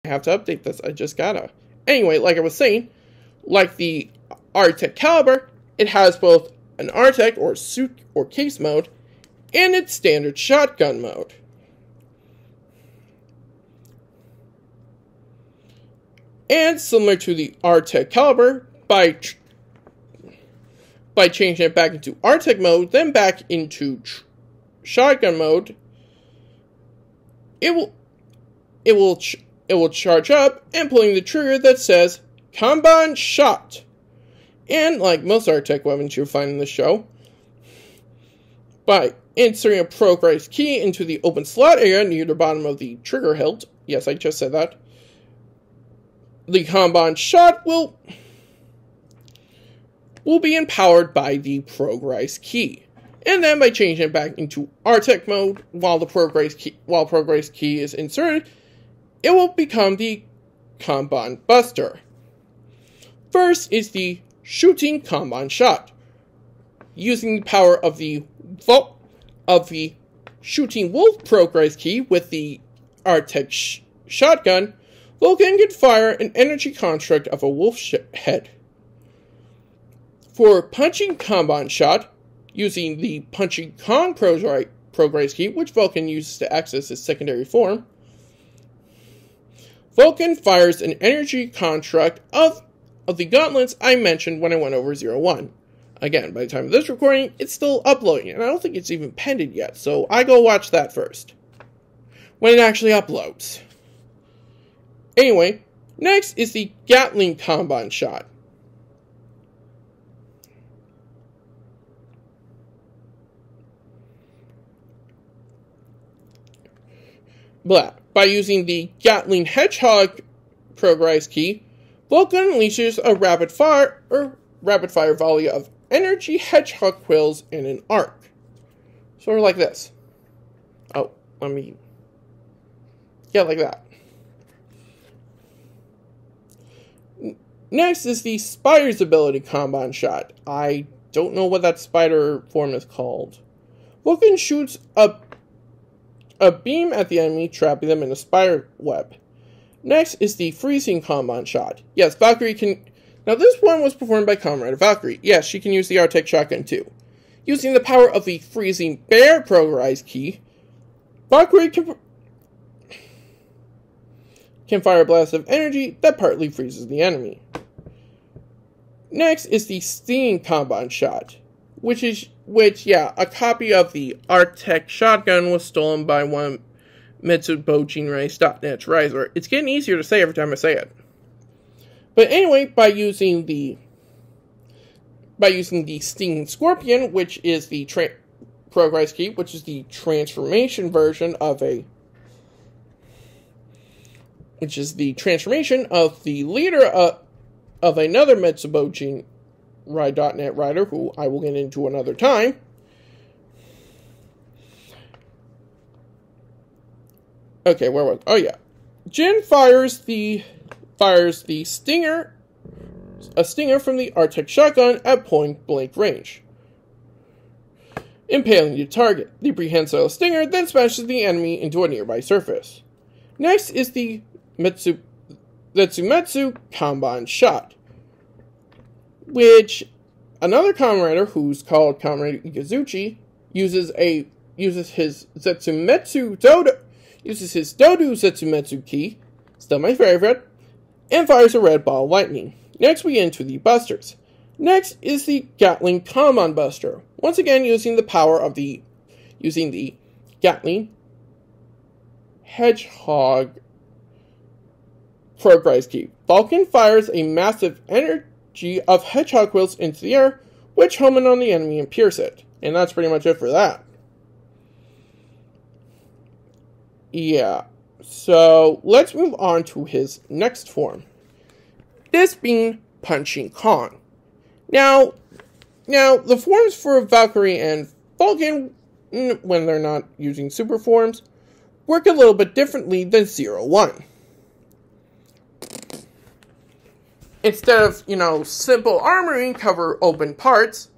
I have to update this. I just gotta. Anyway, like I was saying, like the Artec Caliber, it has both an Artec or suit or case mode and its standard shotgun mode. And similar to the Artec Caliber, by changing it back into Artec mode, then back into shotgun mode, it will charge up and pulling the trigger that says Kamen shot. And like most Artec weapons you'll find in the show, by inserting a progress key into the open slot area near the bottom of the trigger hilt, yes, I just said that, the Kamen shot will be empowered by the progress key. And then by changing it back into Artec mode while progress key is inserted, it will become the Kamen Buster. First is the shooting Kamen shot. Using the power of the shooting wolf progress key with the Artec shotgun, Vulcan can fire an energy construct of a wolf's head. For punching Kamen shot, using the punching Kong progress key, which Vulcan uses to access his secondary form, Vulcan fires an energy construct of the gauntlets I mentioned when I went over 01. Again, by the time of this recording, it's still uploading, and I don't think it's even pended yet, so I go watch that first. When it actually uploads. Anyway, next is the Gatling Kamen shot. By using the Gatling Hedgehog progress key, Vulcan unleashes a rapid fire volley of energy hedgehog quills in an arc. Sort of like this. Oh, yeah, like that. Next is the Spider's ability Kamen shot. I don't know what that spider form is called. Vulcan shoots a beam at the enemy, trapping them in a spider web. Next is the freezing Kamen shot. Yes, Valkyrie can... Now this one was performed by Kamen Rider Valkyrie. Yes, she can use the Artec shotgun too. Using the power of the freezing bear progress key, Valkyrie can fire a blast of energy that partly freezes the enemy. Next is the stinging Kamen shot, which, a copy of the Artec shotgun was stolen by one Mitsubojin Rice.net's Riser. It's getting easier to say every time I say it. But anyway, by using the Stinging Scorpion, which is the progress key, which is the transformation version of the leader of another Mitsubojin Rai.net writer, who I will get into another time. Okay, where was... Oh, yeah. Jin fires the stinger... A stinger from the Artec shotgun at point-blank range, impaling the target. The prehensile stinger then smashes the enemy into a nearby surface. Next is the Zetsumetsu Kamen shot, which another Kamen Rider, who's called Kamen Rider Ikazuchi, uses his Dodo Zetsumetsu key, still my favorite, and fires a red ball of lightning. Next we get into the busters. Next is the Gatling Kamen Buster. Once again using the Gatling Hedgehog progress key. Vulcan fires a massive energy of hedgehog quills into the air, which home in on the enemy and pierce it. And that's pretty much it for that. Yeah. So let's move on to his next form. This being Punching Kong. Now, the forms for Valkyrie and Vulcan, when they're not using super forms, work a little bit differently than 01. Instead of, simple armoring cover open parts,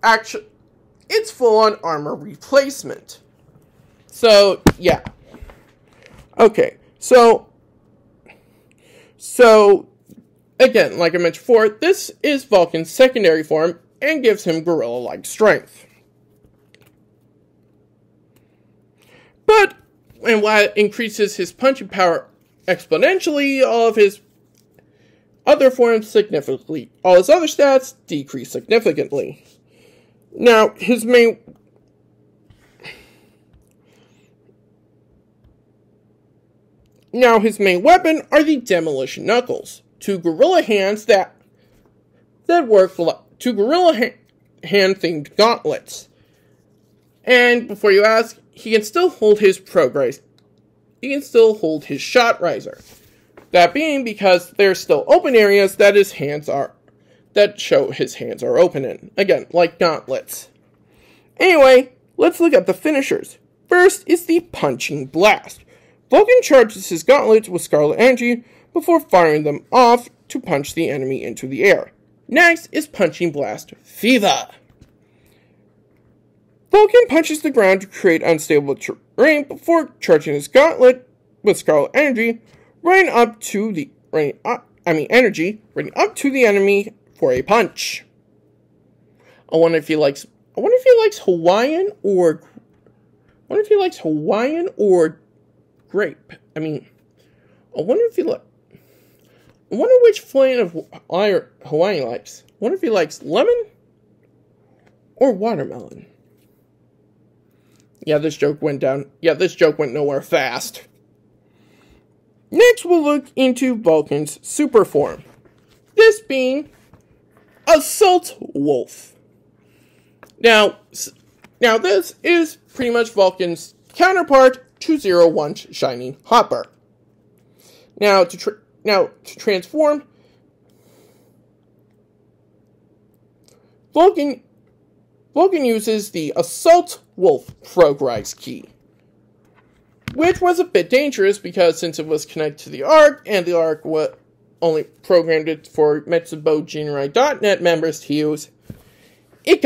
actually, it's full-on armor replacement. So, yeah. Okay, so So, again, like I mentioned before, this is Vulcan's secondary form and gives him gorilla-like strength. But, and while it increases his punching power exponentially, all of his other forms significantly. All his other stats decrease significantly. Now, his main weapon are the Demolition Knuckles, two gorilla hands that work like two gorilla hand-themed gauntlets. And before you ask, he can still hold his progress. He can still hold his shot riser. That being because there's still open areas that show his hands are open in. Again, like gauntlets. Anyway, let's look at the finishers. First is the Punching Blast. Vulcan charges his gauntlets with scarlet energy before firing them off to punch the enemy into the air. Next is Punching Blast Fever. Vulcan punches the ground to create unstable terrain before charging his gauntlet with scarlet energy, running up to the enemy for a punch. I wonder if he likes Hawaiian or grape. I wonder which flavor of Hawaiian he likes. I wonder if he likes lemon or watermelon. Yeah, this joke went nowhere fast. Next, we'll look into Vulcan's super form. This being Assault Wolf. Now this is pretty much Vulcan's counterpart to 01's Shining Hopper. Now, to transform, Vulcan uses the Assault Wolf Progress key, which was a bit dangerous because since it was connected to the Ark, and the Ark only programmed it for MetsuboJinrai.net members to use, it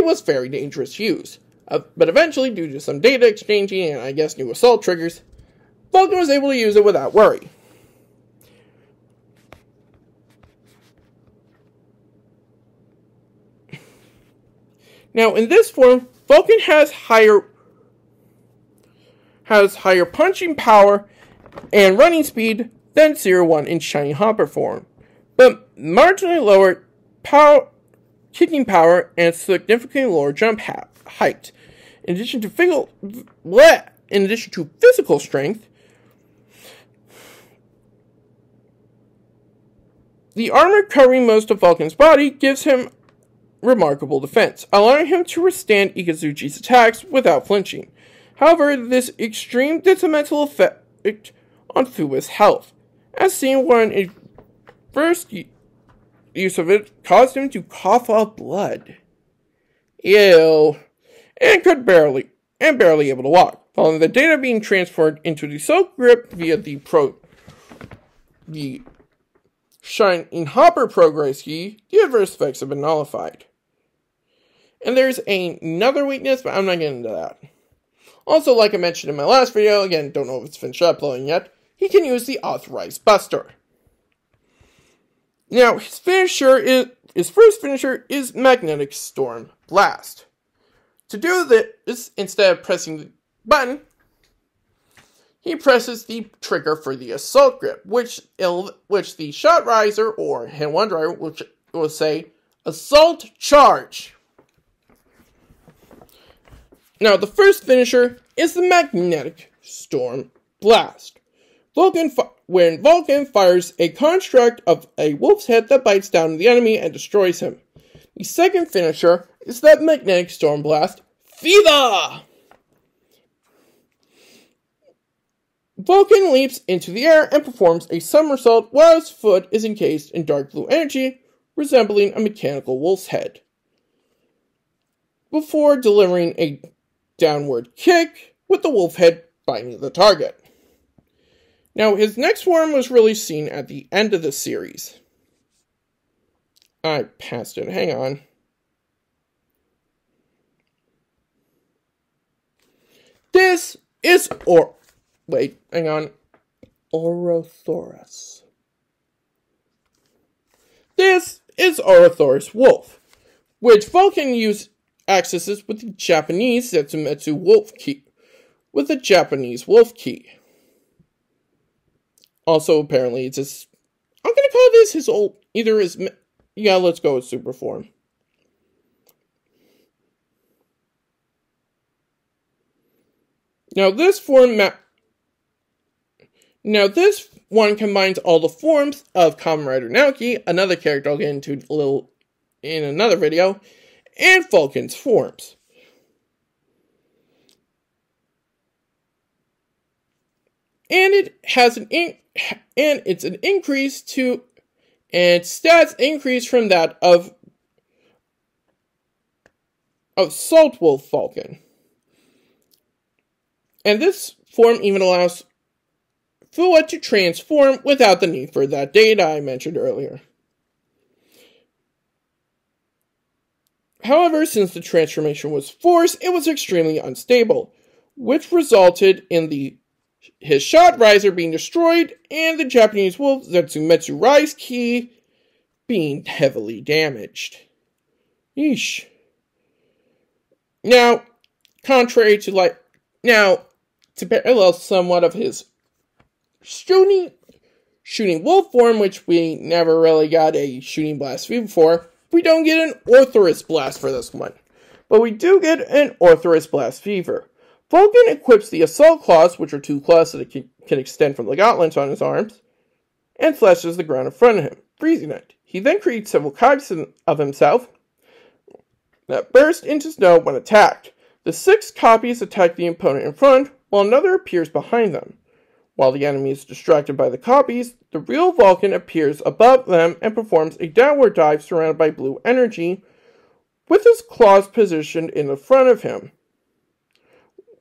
was very dangerous to use. But eventually, due to some data exchanging and I guess new assault triggers, Vulcan was able to use it without worry. Now, in this form, Vulcan has higher punching power and running speed than 01 in Shiny Hopper form, but marginally lower kicking power and significantly lower jump height. In addition to physical strength, the armor covering most of Vulcan's body gives him remarkable defense, allowing him to withstand Ikazuchi's attacks without flinching. However, this extreme detrimental effect on Fuwa's health, as seen when a first use of it caused him to cough up blood. Ew. And barely able to walk. Following the data being transferred into the Soak Grip via the Shining Hopper progress key, the adverse effects have been nullified. And there's another weakness, but I'm not getting into that. Also, like I mentioned in my last video, again, don't know if it's finished uploading yet, he can use the Authorized Buster. Now, his first finisher is Magnetic Storm Blast. To do this, instead of pressing the button, he presses the trigger for the Assault Grip, which the Shot Riser or Hand One Driver will say, Assault Charge. Now, the first finisher is the Magnetic Storm Blast. When Vulcan fires a construct of a wolf's head that bites down the enemy and destroys him. The second finisher is that Magnetic Storm Blast Fever! Vulcan leaps into the air and performs a somersault while his foot is encased in dark blue energy, resembling a mechanical wolf's head, before delivering a downward kick with the wolf head biting the target. Now, his next form was really seen at the end of the series. I passed it, hang on. This is, wait, hang on. Orothoros. This is Orothoros Wolf, which Vulcan accesses with the Japanese Zetsumetsu Wolf Key. With the Japanese Wolf Key. Also, apparently, it's his... I'm gonna call this his old... Either his... Yeah, let's go with super form. Now, this one combines all the forms of Kamen Rider Naoki, another character I'll get into a little in another video, and Vulcan's forms. And it's an increase to, and stats increase from that of Salt Wolf Vulcan. And this form even allows Fua to transform without the need for that data I mentioned earlier. However, since the transformation was forced, it was extremely unstable, which resulted in his shot riser being destroyed and the Japanese Wolf Zetsumetsu Rise Key being heavily damaged. Yeesh. Now, contrary to to parallel somewhat of his shooting wolf form, which we never really got a shooting blast fever for, we don't get an Orthoris blast for this one. But we do get an Orthoris blast fever. Vulcan equips the assault claws, which are two claws that can extend from the gauntlets on his arms, and slashes the ground in front of him, freezing it. He then creates several copies of himself that burst into snow when attacked. The 6 copies attack the opponent in front, while another appears behind them. While the enemy is distracted by the copies, the real Vulcan appears above them and performs a downward dive surrounded by blue energy, with his claws positioned in the front of him.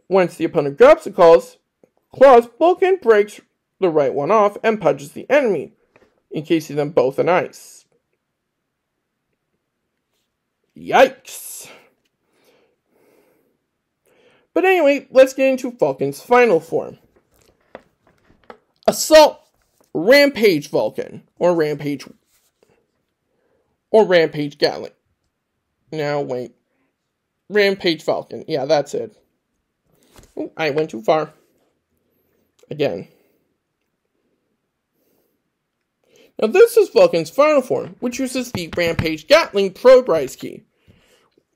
Once the opponent drops the claws, Vulcan breaks the right one off and punches the enemy, encasing them both in ice. Yikes. But anyway, let's get into Vulcan's final form. Assault Rampage Vulcan, or Rampage Gatling. Now, wait. Rampage Vulcan. Yeah, that's it. Ooh, I went too far. Again. Now, this is Vulcan's final form, which uses the Rampage Gatling Progrise Key,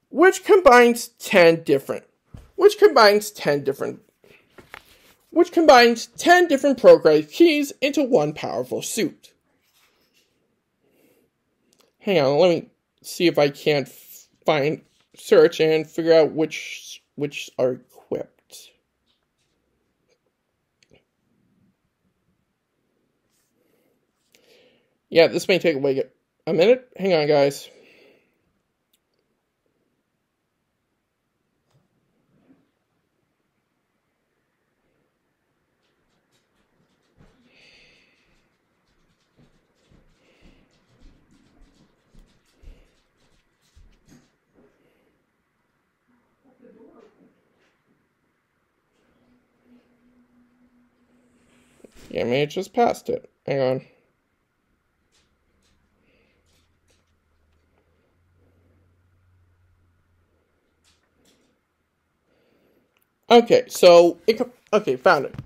which combines 10 different Progrise keys into one powerful suit. Hang on, let me see if I can't search and figure out which are equipped. Yeah, this may take a minute. Hang on, guys. Yeah, I may have just passed it. Hang on. Okay, found it.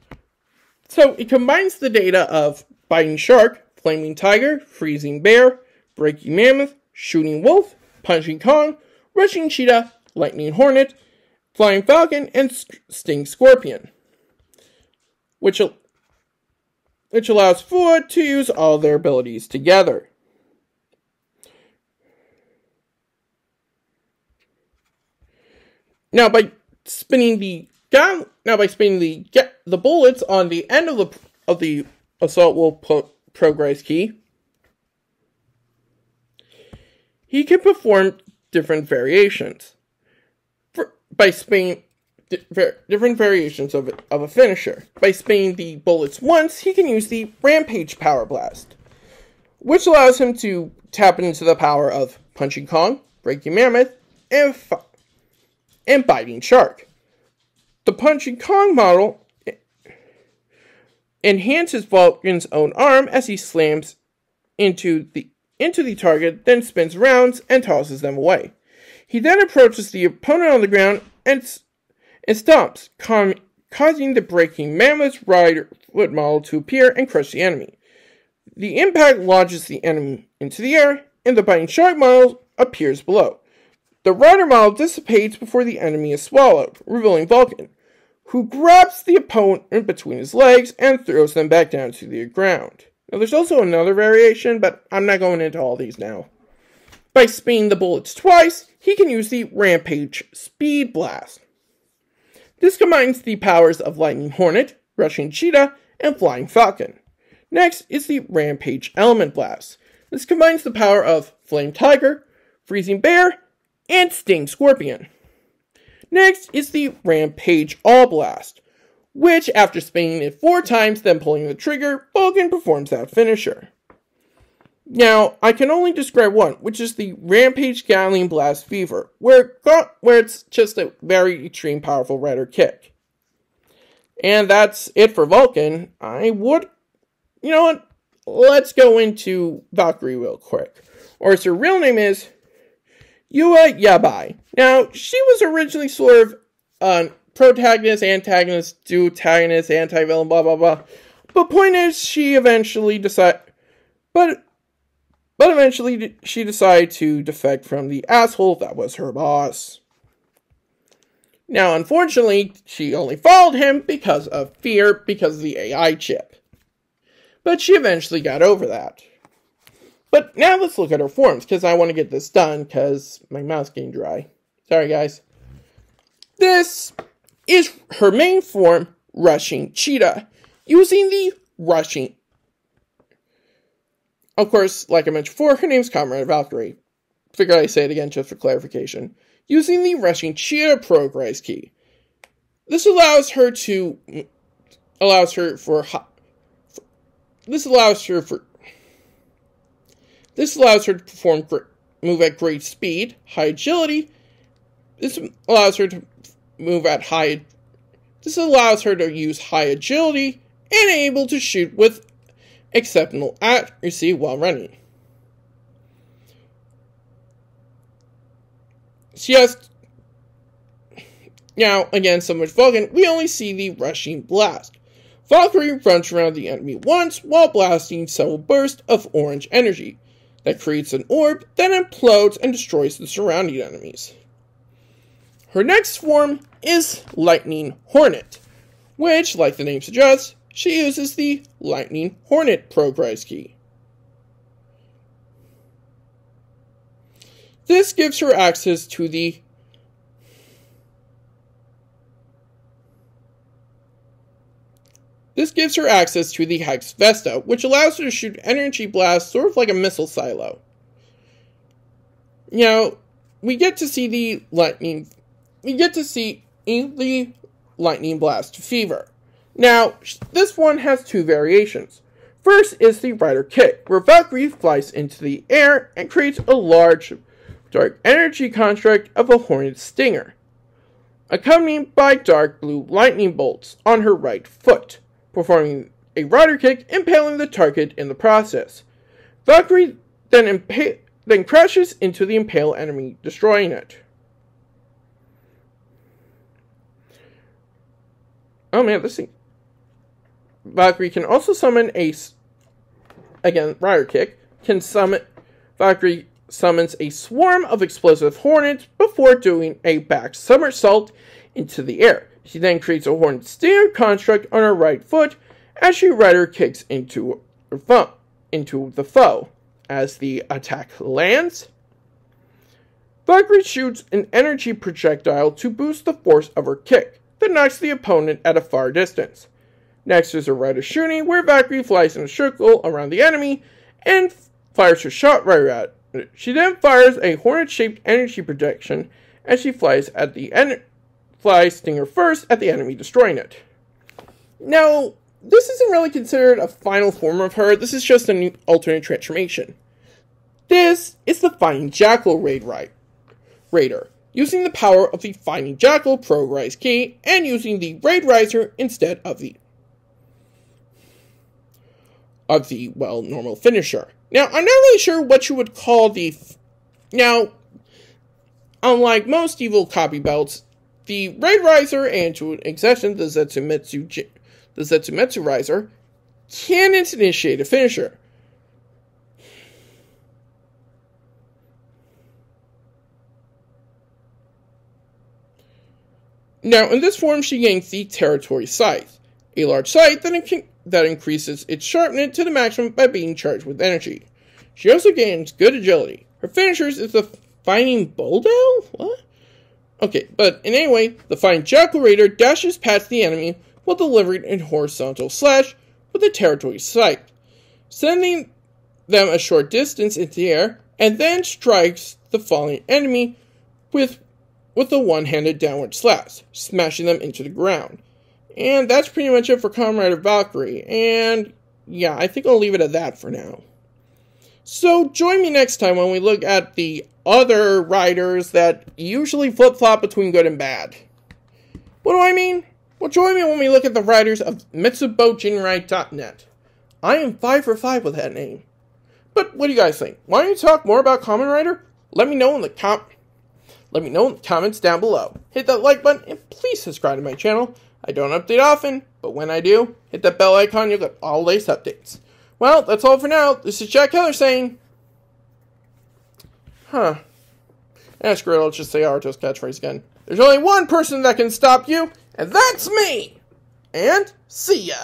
So, it combines the data of Biting Shark, Flaming Tiger, Freezing Bear, Breaking Mammoth, Shooting Wolf, Punching Kong, Rushing Cheetah, Lightning Hornet, Flying Falcon, and Sting Scorpion, which allows Fua to use all their abilities together. Now, by spinning the bullets on the end of the Assault Wolf Progrise Key, he can perform different variations. By spinning different variations of a finisher. By spinning the bullets once, he can use the Rampage Power Blast, which allows him to tap into the power of Punching Kong, Breaking Mammoth, and Biting Shark. The Punching Kong model enhances Vulcan's own arm as he slams into the target, then spins around and tosses them away. He then approaches the opponent on the ground and stomps, causing the breaking mammoth rider foot model to appear and crush the enemy. The impact launches the enemy into the air, and the biting shark model appears below. The rider model dissipates before the enemy is swallowed, revealing Vulcan, who grabs the opponent between his legs and throws them back down to the ground. Now, there's also another variation, but I'm not going into all these now. By spinning the bullets twice, he can use the Rampage Speed Blast. This combines the powers of Lightning Hornet, Rushing Cheetah, and Flying Falcon. Next is the Rampage Element Blast. This combines the power of Flame Tiger, Freezing Bear, and Sting Scorpion. Next is the Rampage All Blast, which, after spinning it 4 times, then pulling the trigger, Vulcan performs that finisher. Now, I can only describe one, which is the Rampage Gatling Blast Fever, where it's just a very extreme powerful rider kick. And that's it for Vulcan. You know what? Let's go into Valkyrie real quick. Or as her real name is, Yua Yabai. Now, she was originally sort of protagonist, antagonist, duotagonist, anti-villain, blah, blah, blah. But point is, she eventually decided to defect from the asshole that was her boss. Now, unfortunately, she only followed him because of fear, because of the AI chip. But she eventually got over that. But now let's look at her forms, because I want to get this done, because my mouth's getting dry. Sorry, guys. This is her main form, Rushing Cheetah, using the Rushing. Of course, like I mentioned before, her name's Kamen Valkyrie. Figured I'd say it again just for clarification. Using the Rushing Cheetah progress key. This allows her to move at great speed, high agility. This allows her to use high agility and able to shoot with exceptional accuracy while running. Now, again, so much Vulcan, we only see the Rushing Blast. Valkyrie runs around the enemy once while blasting several bursts of orange energy that creates an orb, then implodes and destroys the surrounding enemies. Her next form is Lightning Hornet, which, like the name suggests, she uses the Lightning Hornet progress key. This gives her access to the Hex Vesta, which allows her to shoot energy blasts sort of like a missile silo. Now, we get to see the Lightning Blast Fever. Now, this one has 2 variations. First is the Rider Kick, where Valkyrie flies into the air and creates a large dark energy construct of a hornet stinger, accompanied by dark blue lightning bolts on her right foot, performing a rider kick, impaling the target in the process. Valkyrie then crashes into the impaled enemy, destroying it. Oh man, this thing. Valkyrie can also summon rider kick. Valkyrie summons a swarm of explosive hornets before doing a back somersault into the air. She then creates a hornet stinger construct on her right foot as she rider kicks into the foe. As the attack lands, Valkyrie shoots an energy projectile to boost the force of her kick that knocks the opponent at a far distance. Next is a rider shooting, where Valkyrie flies in a circle around the enemy and fires her shot right at it. She then fires a hornet-shaped energy projection as she flies stinger first at the enemy, destroying it. Now, this isn't really considered a final form of her. This is just a new alternate transformation. This is the Finding Jackal Raider, using the power of the Finding Jackal progress key and using the Raid Riser instead of the well, normal finisher. Now, I'm not really sure what you would call the... Now, unlike most evil copy belts, the Raid Riser, and to an exception, the Zetsumetsu Riser, can initiate a finisher. Now, in this form, she gains the Territory Scythe, a large scythe that increases its sharpness to the maximum by being charged with energy. She also gains good agility. Her finishers is the Fighting Bulldell? What? Okay, but in any way, the Fine Jackal Raider dashes past the enemy while delivering a horizontal slash with the Territory Scythe, sending them a short distance into the air, and then strikes the falling enemy with a one-handed downward slash, smashing them into the ground. And that's pretty much it for Kamen Rider Valkyrie, and yeah, I think I'll leave it at that for now. So join me next time when we look at the other riders that usually flip-flop between good and bad. What do I mean? Well, join me when we look at the riders of MitsuboJinrai.net. I am 5 for 5 with that name. But what do you guys think? Why don't you talk more about Kamen Rider? Let me know in the comments down below. Hit that like button and please subscribe to my channel. I don't update often, but when I do, hit that bell icon, you'll get all latest updates. Well, that's all for now. This is Jack Keller saying... Screw it, let's just say Arto's catchphrase again. There's only one person that can stop you, and that's me! And see ya!